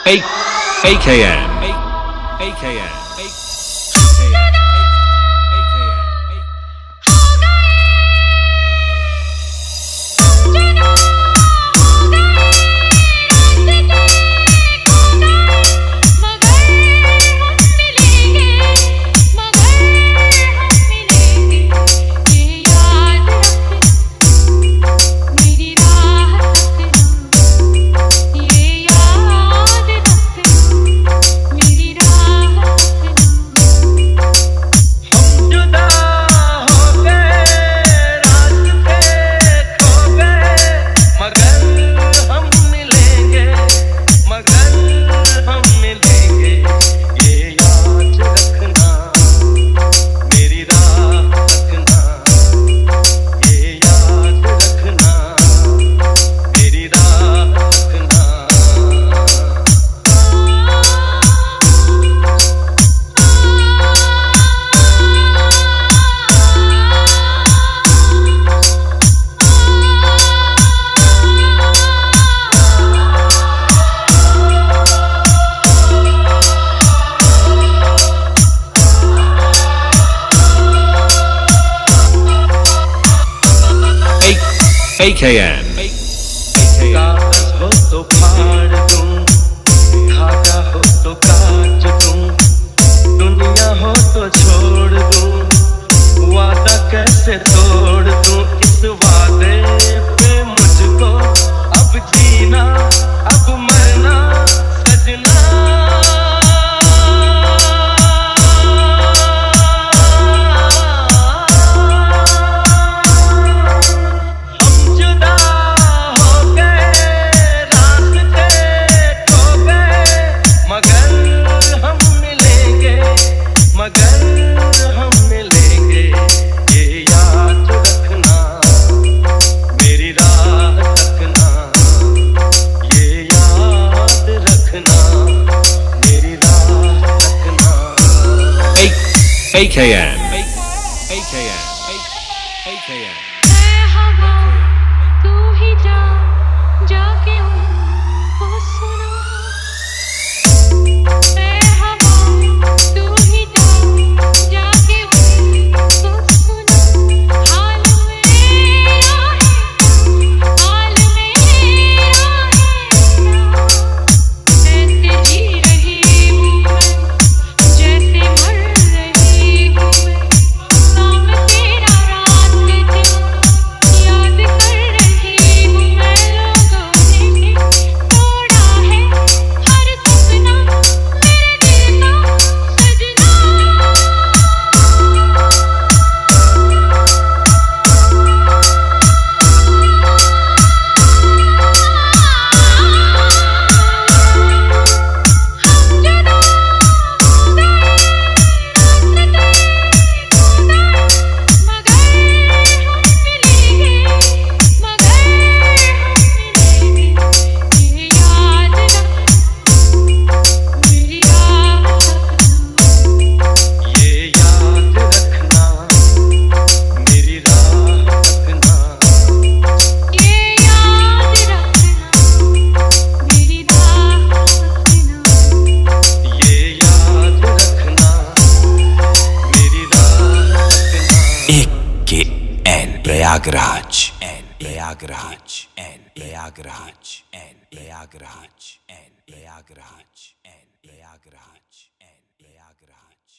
A AKN AKN AKN कागज हो तो फाड़ दूं, धागा हो तो काट दूं, दुनिया हो तो छोड़ दूं, वादा कैसे तोड़ दूं। इस वादे पे मुझको अब जीना अब मरना सजना। AKN AKN AKN मैं हवा तू ही जा जाके उनको सुना। मैं हवा तू ही जा जाके उनको सुना। हाल मेरा है हाल मेरा है ऐसे जी रही हूँ मैं जैसे मर रही हूँ मैं। नाम तेरा रात दिन याद कर रही हूँ मैं। लोगों ने तोड़ा है हर सपना मेरे दिल का सजना। प्रयागराज प्रयागराज प्रयागराज प्रयागराज प्रयागराज प्रयागराज प्रयागराज।